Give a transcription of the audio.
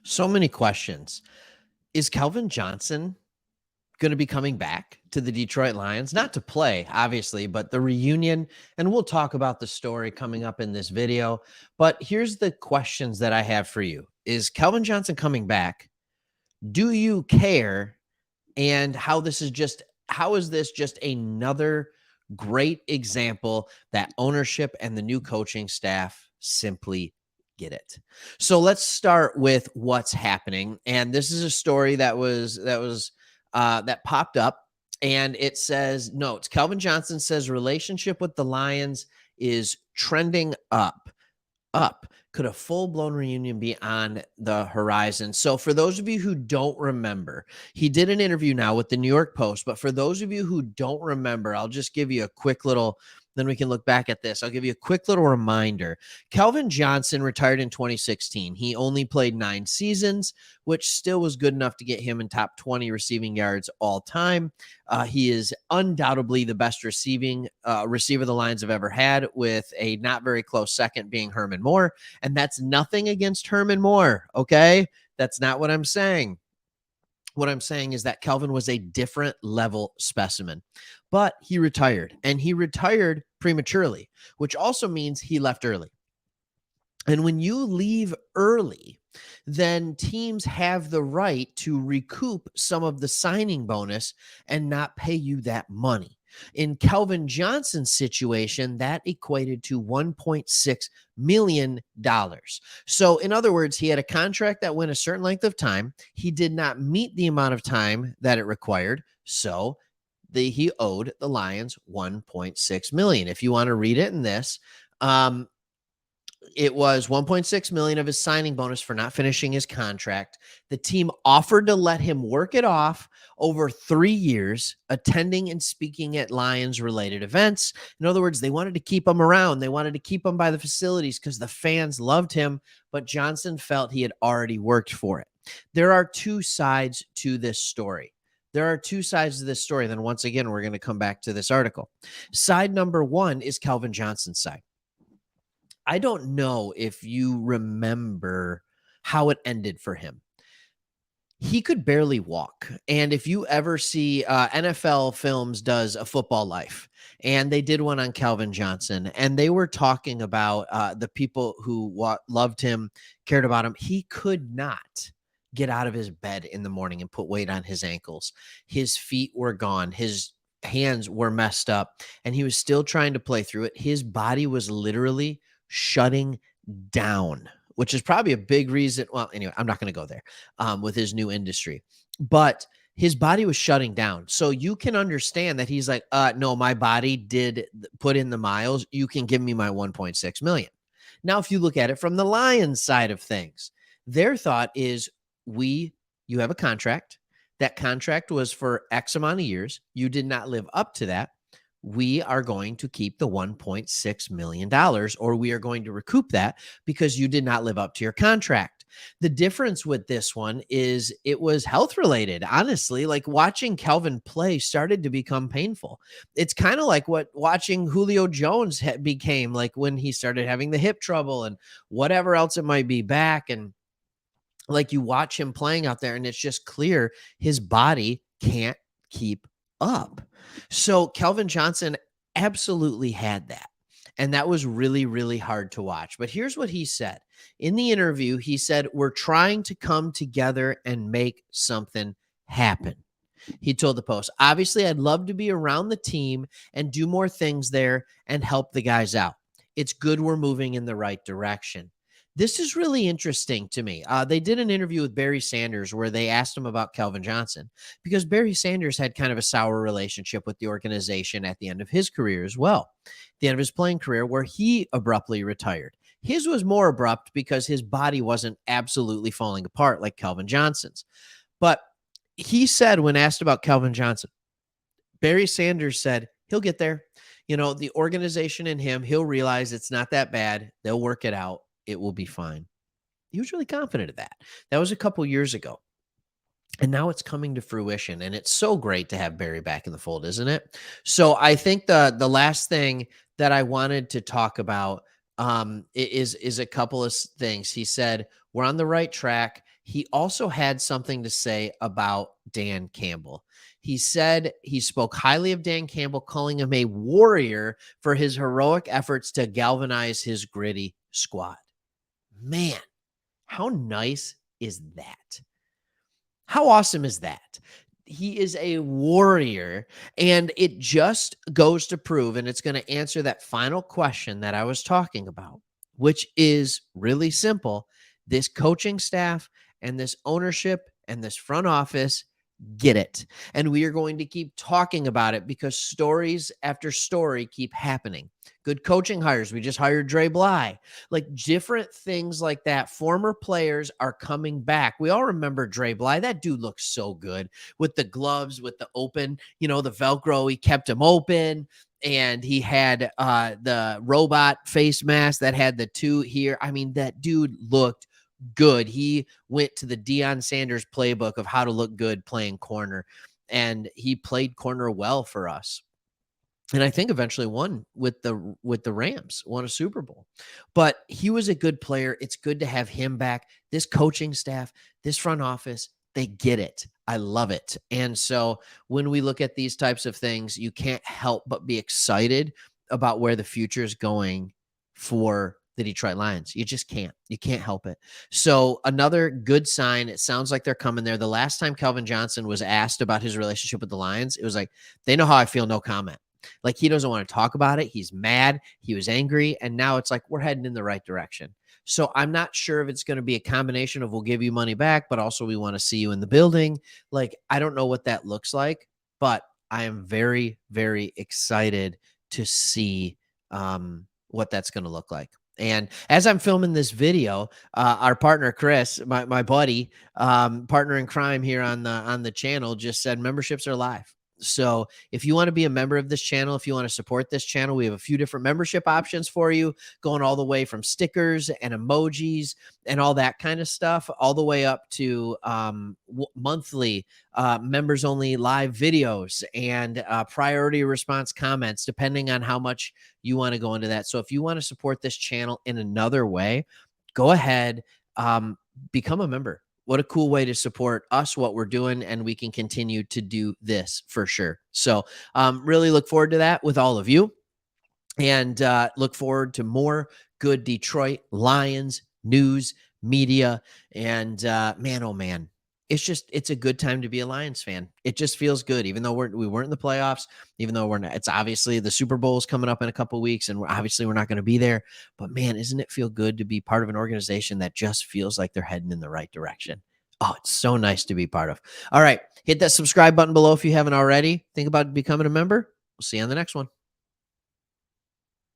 So many questions. Is Calvin Johnson going to be coming back to the Detroit Lions? Not to play, obviously, but the reunion. And we'll talk about the story coming up in this video. But here's the questions that I have for you. Is Calvin Johnson coming back? Do you care? And how is this just another great example that ownership and the new coaching staff simply get it? So let's start with what's happening. And this is a story that popped up, and it says notes. Calvin Johnson says relationship with the Lions is trending up. Could a full-blown reunion be on the horizon? So for those of you who don't remember, he did an interview now with the New York Post, but for those of you who don't remember, I'll just give you a quick little, then we can look back at this. I'll give you a quick little reminder. Calvin Johnson retired in 2016. He only played 9 seasons, which still was good enough to get him in top 20 receiving yards all time. He is undoubtedly the best receiver the Lions have ever had, with a not very close second being Herman Moore. And that's nothing against Herman Moore, okay? That's not what I'm saying. What I'm saying is that Calvin was a different level specimen, but he retired, and he retired prematurely, which also means he left early. And when you leave early, then teams have the right to recoup some of the signing bonus and not pay you that money. In Calvin Johnson's situation, that equated to $1.6 million. So, in other words, he had a contract that went a certain length of time. He did not meet the amount of time that it required. So, he owed the Lions $1.6 million. If you want to read it in this, it was $1.6 million of his signing bonus for not finishing his contract. The team offered to let him work it off over 3 years, attending and speaking at Lions-related events. In other words, they wanted to keep him around. They wanted to keep him by the facilities because the fans loved him, but Johnson felt he had already worked for it. There are 2 sides to this story. There are 2 sides to this story. Then once again, we're going to come back to this article. Side number 1 is Calvin Johnson's side. I don't know if you remember how it ended for him. He could barely walk. And if you ever see NFL Films does a football life, and they did one on Calvin Johnson, and they were talking about the people who loved him, cared about him. He could not get out of his bed in the morning and put weight on his ankles. His feet were gone. His hands were messed up, and he was still trying to play through it. His body was literally shutting down, which is probably a big reason. Well, anyway, I'm not going to go there with his new industry, but his body was shutting down. So you can understand that he's like, no, my body did put in the miles. You can give me my 1.6 million. Now, if you look at it from the Lions side of things, their thought is you have a contract. That contract was for X amount of years. You did not live up to that. We are going to keep the $1.6 million, or we are going to recoup that because you did not live up to your contract. The difference with this one is it was health related. Honestly, like watching Calvin play started to become painful. It's kind of like what watching Julio Jones became like when he started having the hip trouble and whatever else it might be back. And like you watch him playing out there and it's just clear his body can't keep up. So Calvin Johnson absolutely had that. And that was really, really hard to watch. But here's what he said. In the interview, he said, we're trying to come together and make something happen. He told the Post, obviously, I'd love to be around the team and do more things there and help the guys out. It's good we're moving in the right direction. This is really interesting to me. They did an interview with Barry Sanders where they asked him about Calvin Johnson because Barry Sanders had kind of a sour relationship with the organization at the end of his career as well, the end of his playing career where he abruptly retired. His was more abrupt because his body wasn't absolutely falling apart like Calvin Johnson's. But he said when asked about Calvin Johnson, Barry Sanders said, he'll get there. You know, the organization and him, he'll realize it's not that bad. They'll work it out. It will be fine. He was really confident of that. That was a couple years ago. And now it's coming to fruition. And it's so great to have Barry back in the fold, isn't it? So I think the last thing that I wanted to talk about is a couple of things. He said, "We're on the right track." He also had something to say about Dan Campbell. He said he spoke highly of Dan Campbell, calling him a warrior for his heroic efforts to galvanize his gritty squad. Man, how nice is that? How awesome is that? He is a warrior, and it just goes to prove, and it's going to answer that final question that I was talking about, which is really simple. This coaching staff and this ownership and this front office get it. And we are going to keep talking about it because stories after story keep happening. Good coaching hires. We just hired Dre Bly. Like different things like that. Former players are coming back. We all remember Dre Bly. That dude looks so good with the gloves, with the open, the Velcro. He kept them open. And he had the robot face mask that had the two here. I mean, that dude looked good. He went to the Deion Sanders playbook of how to look good playing corner, and he played corner well for us. And I think eventually won with the Rams, won a Super Bowl. But he was a good player. It's good to have him back. This coaching staff, this front office, they get it. I love it. And so when we look at these types of things, you can't help but be excited about where the future is going for the Detroit Lions. You just can't. You can't help it. So another good sign. It sounds like they're coming there. The last time Calvin Johnson was asked about his relationship with the Lions, it was like, they know how I feel, no comment. Like he doesn't want to talk about it. He's mad. He was angry. And now it's like, we're heading in the right direction. So I'm not sure if it's going to be a combination of we'll give you money back, but also we want to see you in the building. Like, I don't know what that looks like, but I am very, very excited to see what that's going to look like. And as I'm filming this video, our partner Chris, my buddy, partner in crime here on the channel, just said memberships are live. So if you want to be a member of this channel, if you want to support this channel, we have a few different membership options for you, going all the way from stickers and emojis and all that kind of stuff, all the way up to monthly members only live videos and priority response comments, depending on how much you want to go into that. So if you want to support this channel in another way, go ahead, become a member. What a cool way to support us, what we're doing, and we can continue to do this for sure. So really look forward to that with all of you, and look forward to more good Detroit Lions news, media, and man, oh man, it's a good time to be a Lions fan. It just feels good, even though we weren't in the playoffs, even though it's obviously the Super Bowl is coming up in a couple of weeks, and we're not going to be there. But man, isn't it feel good to be part of an organization that just feels like they're heading in the right direction? Oh, it's so nice to be part of. All right, hit that subscribe button below if you haven't already. Think about becoming a member. We'll see you on the next one.